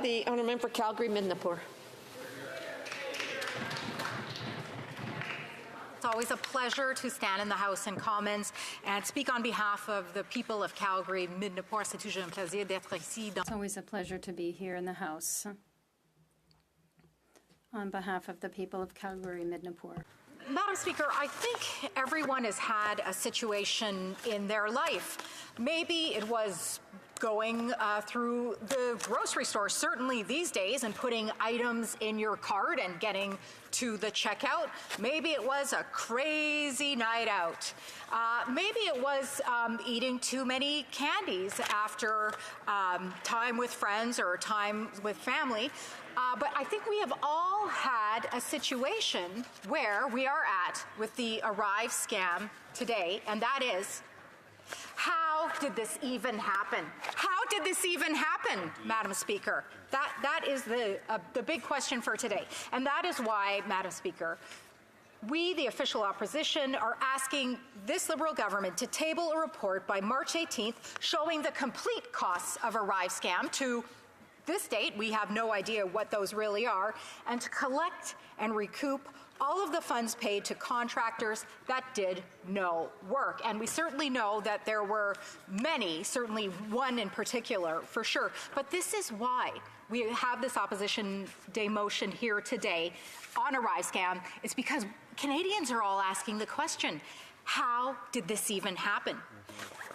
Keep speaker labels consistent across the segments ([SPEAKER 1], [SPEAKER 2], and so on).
[SPEAKER 1] The honourable member for Calgary-Midnapore.
[SPEAKER 2] It's always a pleasure to stand in the House and Commons and speak on behalf of the people of Calgary-Midnapore. C'est toujours un plaisir d'être ici.
[SPEAKER 3] It's always a pleasure to be here in the House on behalf of the people of Calgary-Midnapore.
[SPEAKER 2] Madam Speaker, I think everyone has had a situation in their life. Maybe it was going through the grocery store, certainly these days, and putting items in your cart and getting to the checkout. Maybe it was a crazy night out. Maybe it was eating too many candies after time with friends or time with family. But I think we have all had a situation where we are at with the Arrive scam today, and that is, how did this even happen? How did this even happen, Madam Speaker? That is the big question for today. And that is why, Madam Speaker, we, the official opposition, are asking this Liberal government to table a report by March 18th showing the complete costs of Arrive scam. To this date, we have no idea what those really are, and to collect and recoup all of the funds paid to contractors that did no work. And we certainly know that there were many, certainly one in particular, for sure. But this is why we have this Opposition Day motion here today on Arrive scam. It's because Canadians are all asking the question, how did this even happen?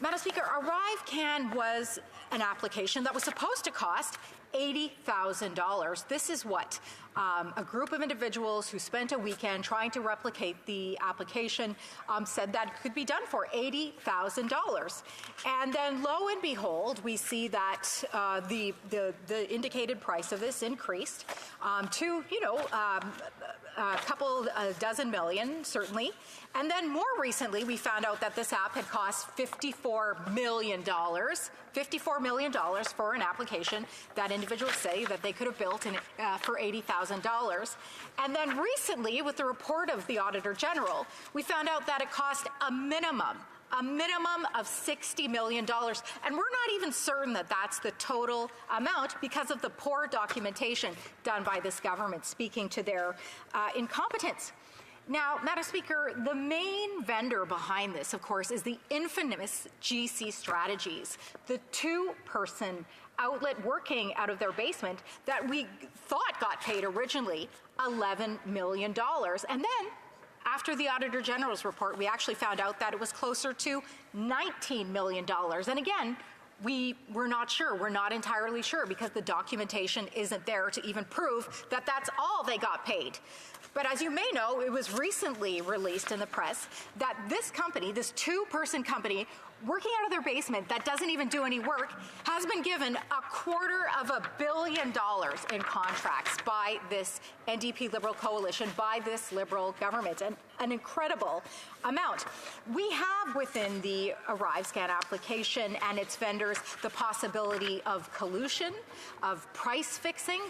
[SPEAKER 2] Madam Speaker, ArriveCan was an application that was supposed to cost $80,000. This is what a group of individuals who spent a weekend trying to replicate the application said that could be done for $80,000. And then lo and behold, we see that the indicated price of this increased to, a couple dozen million, certainly. And then more recently, we found out that this app had cost $54 million. $54 million for an application that individuals say that they could have built for $80,000. And then recently, with the report of the Auditor General, we found out that it cost a minimum of $60 million. And we're not even certain that that's the total amount because of the poor documentation done by this government, speaking to their incompetence. Now, Madam Speaker, the main vendor behind this, of course, is the infamous GC Strategies, the two-person outlet working out of their basement that we thought got paid originally $11 million. And then, after the Auditor General's report, we actually found out that it was closer to $19 million. And again, we're not sure. We're not entirely sure because the documentation isn't there to even prove that that's all they got paid. But as you may know, it was recently released in the press that this company, this two-person company, working out of their basement that doesn't even do any work, has been given $250 million in contracts by this NDP Liberal coalition, by this Liberal government, an incredible amount. We have within the ArriveCan application and its vendors the possibility of collusion, of price fixing,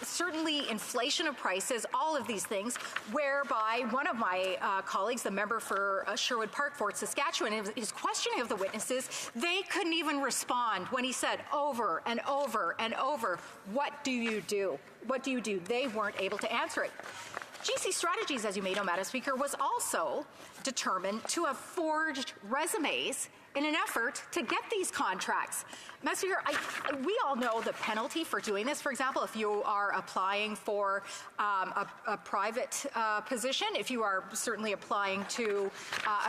[SPEAKER 2] certainly inflation of prices, all of these things, whereby one of my colleagues, the member for Sherwood Park, Fort Saskatchewan, his questioning of the witnesses, they couldn't even respond when he said over and over and over, what do you do? What do you do? They weren't able to answer it. GC Strategies, as you may know, Madam Speaker, was also determined to have forged resumes in an effort to get these contracts. Madam Speaker, we all know the penalty for doing this. For example, if you are applying for a private position, if you are certainly applying to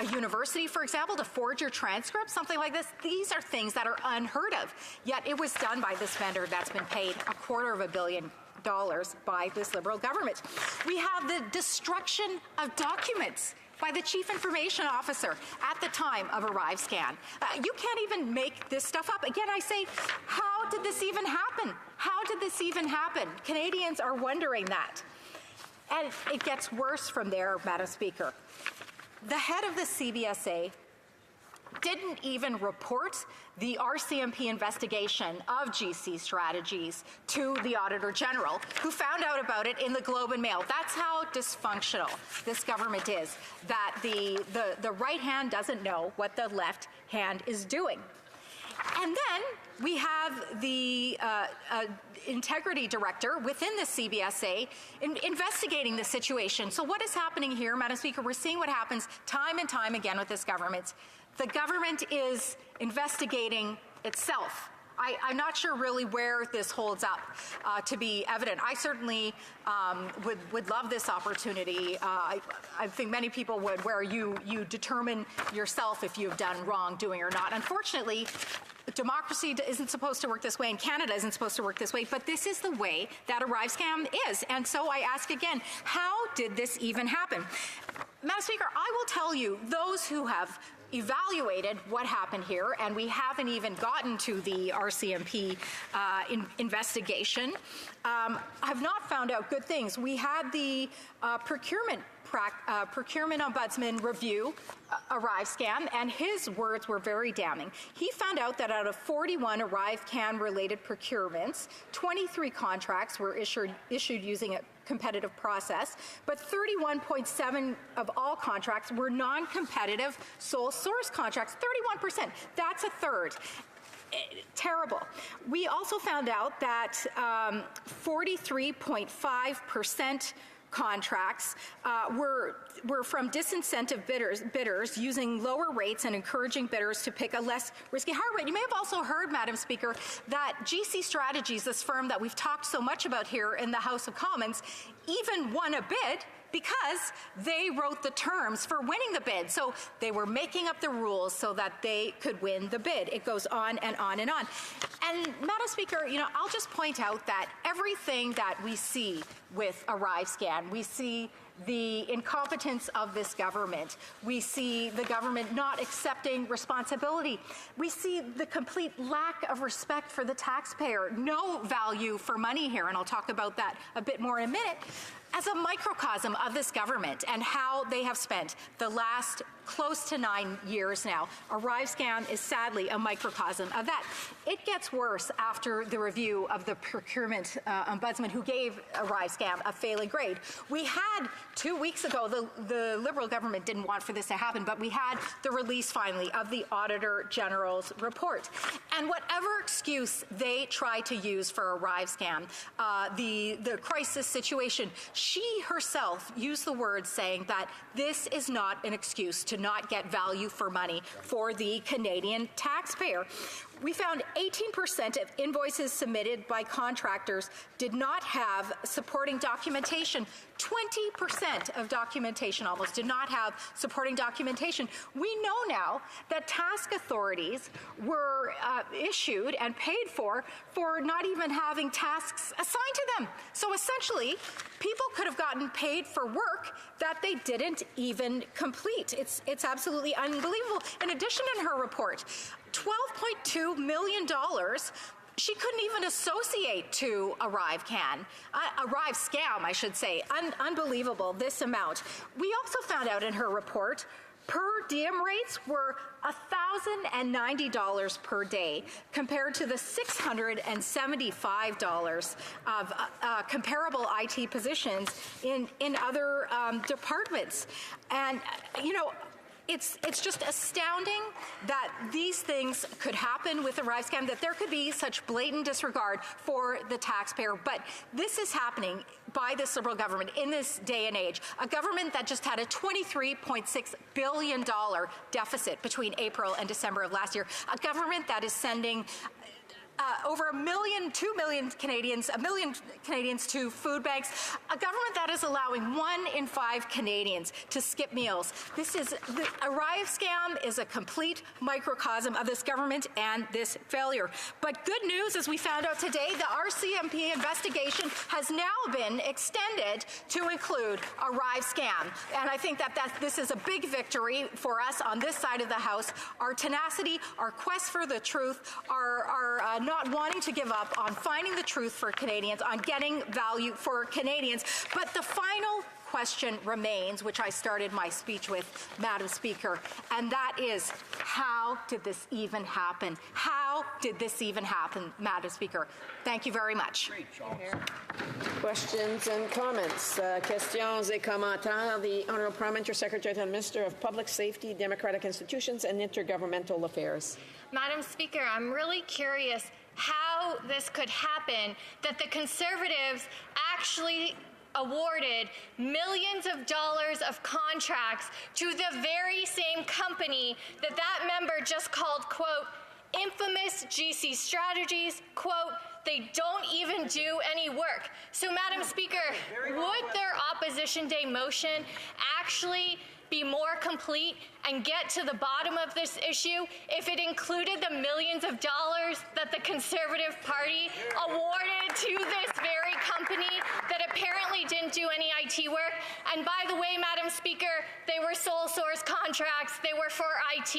[SPEAKER 2] a university, for example, to forge your transcript, something like this, these are things that are unheard of. Yet it was done by this vendor that's been paid $250 million by this Liberal government. We have the destruction of documents by the Chief Information Officer at the time of ArriveCan. You can't even make this stuff up. Again, I say, how did this even happen? How did this even happen? Canadians are wondering that. And it gets worse from there, Madam Speaker. The head of the CBSA didn't even report the RCMP investigation of GC Strategies to the Auditor General, who found out about it in the Globe and Mail. That's how dysfunctional this government is, that the right hand doesn't know what the left hand is doing. And then We have the integrity director within the CBSA investigating the situation. So what is happening here, Madam Speaker? We're seeing what happens time and time again with this government. The government is investigating itself. I'm not sure really where this holds up to be evident. I certainly would love this opportunity. I think many people would, where you determine yourself if you've done wrongdoing or not. Unfortunately, democracy isn't supposed to work this way, and Canada isn't supposed to work this way, but this is the way that ArriveCan is. And so I ask again, how did this even happen? Madam Speaker, I will tell you, those who have evaluated what happened here, and we haven't even gotten to the RCMP investigation, have not found out good things. We had the procurement ombudsman review ArriveCan, and his words were very damning. He found out that out of 41 ArriveCan related procurements, 23 contracts were issued using a competitive process, but 31.7 of all contracts were non-competitive sole source contracts, 31%. That's a third. Terrible. We also found out that 43.5% contracts were from disincentive bidders using lower rates and encouraging bidders to pick a less risky higher rate. You may have also heard, Madam Speaker, that GC Strategies, this firm that we've talked so much about here in the House of Commons, even won a bid because they wrote the terms for winning the bid. So they were making up the rules so that they could win the bid. It goes on and on and on. And Madam Speaker, I'll just point out that everything that we see with ArriveCan, we see the incompetence of this government. We see the government not accepting responsibility. We see the complete lack of respect for the taxpayer. No value for money here, and I'll talk about that a bit more in a minute. As a microcosm of this government and how they have spent the last close to 9 years now, ArriveCan is sadly a microcosm of that. It gets worse after the review of the procurement ombudsman who gave ArriveCan a failing grade. We had 2 weeks ago, the Liberal government didn't want for this to happen, but we had the release finally of the Auditor General's report. And whatever excuse they try to use for ArriveCan, the crisis situation, she herself used the words saying that this is not an excuse to not get value for money for the Canadian taxpayer. We found 18% of invoices submitted by contractors did not have supporting documentation. 20% of documentation almost did not have supporting documentation. We know now that task authorities were issued and paid for not even having tasks assigned to them. So essentially, people could have gotten paid for work that they didn't even complete. It's absolutely unbelievable. In addition, in her report, $12.2 million she couldn't even associate to ArriveCan. ArriveScam, I should say. Unbelievable, this amount. We also found out in her report, per diem rates were $1,090 per day compared to the $675 of comparable IT positions in other departments. And, it's just astounding that these things could happen with ArriveCan, that there could be such blatant disregard for the taxpayer. But this is happening by this Liberal government in this day and age, a government that just had a $23.6 billion deficit between April and December of last year, a government that is sending over 2 million Canadians to food banks, a government that is allowing 1 in 5 Canadians to skip meals. ArriveCan is a complete microcosm of this government and this failure. But good news, as we found out today, the RCMP investigation has now been extended to include ArriveCan. And I think that this is a big victory for us on this side of the House. Our tenacity, our quest for the truth, our not wanting to give up on finding the truth for Canadians, on getting value for Canadians. But the final question remains, which I started my speech with, Madam Speaker, and that is, how did this even happen? How did this even happen, Madam Speaker? Thank you very much.
[SPEAKER 1] Questions and comments? Questions et commentaires. The Honourable Parliamentary Secretary to the Minister of Public Safety, Democratic Institutions and Intergovernmental Affairs.
[SPEAKER 4] Madam Speaker, I'm really curious how this could happen, that the Conservatives actually awarded millions of dollars of contracts to the very same company that member just called, quote, infamous GC Strategies, quote, they don't even do any work. So, Madam Speaker, would their Opposition Day motion actually be more complete and get to the bottom of this issue if it included the millions of dollars that the Conservative Party awarded to this very company that apparently didn't do any IT work? And by the way, Madam Speaker, they were sole source contracts. They were for IT,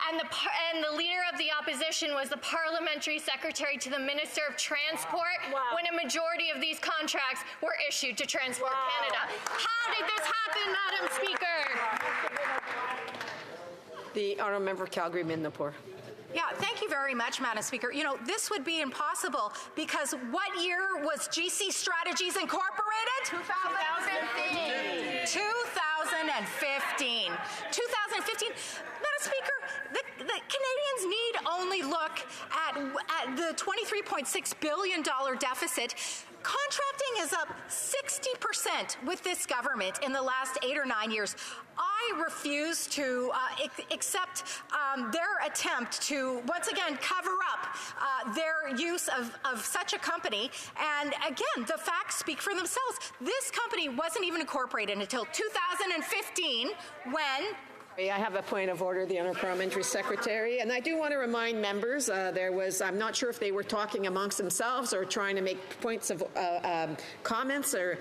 [SPEAKER 4] and the leader of the opposition was the parliamentary secretary to the Minister of Transport when a majority of these contracts were issued to Transport Canada. How did this happen, Madam Speaker?
[SPEAKER 1] The honourable member for Calgary-Midnapore.
[SPEAKER 2] Yeah, thank you very much, Madam Speaker. You know, this would be impossible because what year was GC Strategies Incorporated? 2015. 2015. 2015. Madam Speaker, the Canadians need only look at the $23.6 billion deficit. Contracting is up 60% with this government in the last 8 or 9 years. I refuse to accept their attempt to, once again, cover up their use of such a company. And again, the facts speak for themselves. This company wasn't even incorporated until 2015 when...
[SPEAKER 1] I have a point of order, the Honourable Parliamentary Secretary, and I do want to remind members I'm not sure if they were talking amongst themselves or trying to make points of comments or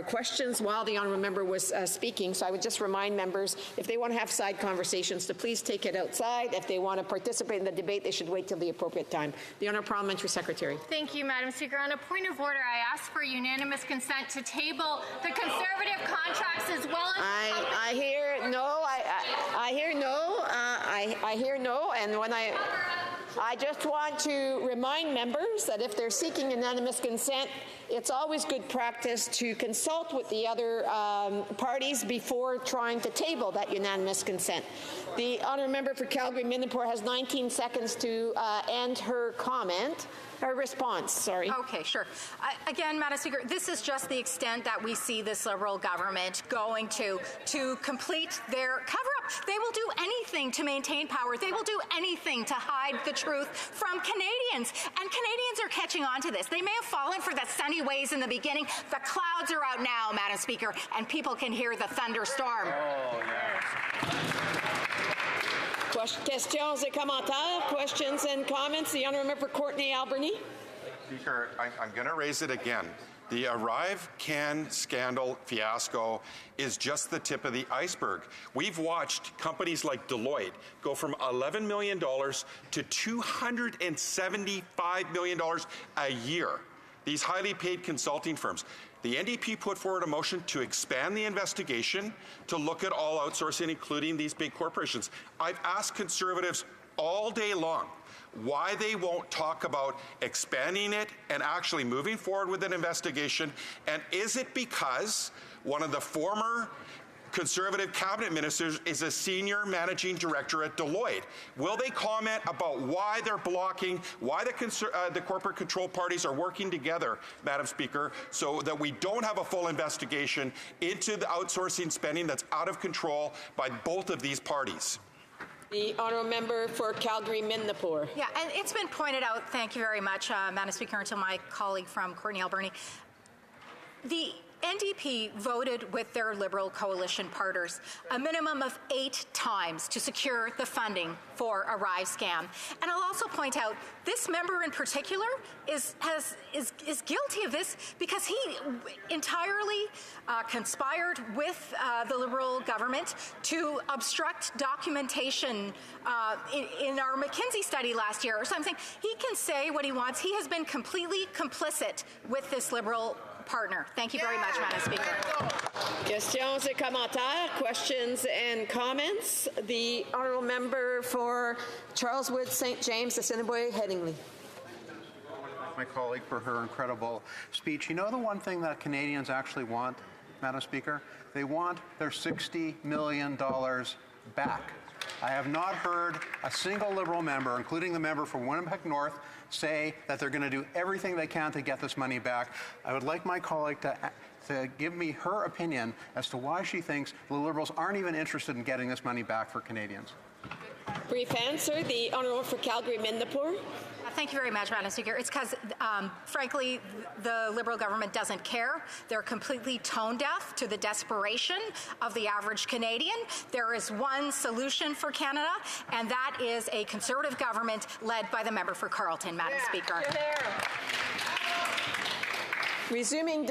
[SPEAKER 1] questions while the Honourable Member was speaking, so I would just remind members if they want to have side conversations to please take it outside. If they want to participate in the debate, they should wait till the appropriate time. The Honourable Parliamentary Secretary.
[SPEAKER 4] Thank you, Madam Speaker. On a point of order, I ask for unanimous consent to table the Conservative contracts as well as...
[SPEAKER 1] I hear no. I hear no. I hear no. And when I just want to remind members that if they're seeking unanimous consent, it's always good practice to consult with the other parties before trying to table that unanimous consent. The honourable member for Calgary-Midnapore has 19 seconds to end her comment. Her response, sorry.
[SPEAKER 2] Okay, sure. Again, Madam Speaker, this is just the extent that we see this Liberal government going to complete their cover-up. They will do anything to maintain power. They will do anything to hide the truth from Canadians. And Canadians are catching on to this. They may have fallen for the sunny ways in the beginning. The clouds are out now, Madam Speaker, and people can hear the thunderstorm.
[SPEAKER 5] Oh, yes.
[SPEAKER 1] Questions et commentaires, questions and comments. The honourable member for Courtenay Alberni.
[SPEAKER 5] Speaker, I'm going to raise it again. The ArriveCan scandal fiasco is just the tip of the iceberg. We've watched companies like Deloitte go from $11 million to $275 million a year. These highly paid consulting firms. The NDP put forward a motion to expand the investigation to look at all outsourcing, including these big corporations. I've asked Conservatives all day long why they won't talk about expanding it and actually moving forward with an investigation. And is it because one of the former Conservative cabinet ministers is a senior managing director at Deloitte? Will they comment about why they're blocking, why the corporate control parties are working together, Madam Speaker, so that we don't have a full investigation into the outsourcing spending that's out of control by both of these parties?
[SPEAKER 1] The honourable member for Calgary-Midnapore.
[SPEAKER 2] Yeah, and it's been pointed out, thank you very much, Madam Speaker, and to my colleague from Courtenay Alberni. The NDP voted with their Liberal coalition partners a minimum of 8 times to secure the funding for ArriveCan. And I'll also point out, this member in particular is guilty of this because he entirely conspired with the Liberal government to obstruct documentation in our McKinsey study last year or something. He can say what he wants. He has been completely complicit with this Liberal partner. Thank you very much, Madam Speaker.
[SPEAKER 1] Questions et commentaires, questions and comments. The honourable member for Charleswood, St. James, Assiniboia, Headingley.
[SPEAKER 6] My colleague for her incredible speech. You know the one thing that Canadians actually want, Madam Speaker? They want their $60 million back. I have not heard a single Liberal member, including the member from Winnipeg North, say that they're going to do everything they can to get this money back. I would like my colleague to give me her opinion as to why she thinks the Liberals aren't even interested in getting this money back for Canadians.
[SPEAKER 1] Brief answer, the Honourable for Calgary-Midnapore.
[SPEAKER 2] Thank you very much, Madam Speaker. It's because, frankly, the Liberal government doesn't care. They're completely tone deaf to the desperation of the average Canadian. There is one solution for Canada, and that is a Conservative government led by the member for Carleton, Madam Speaker.
[SPEAKER 1] Resuming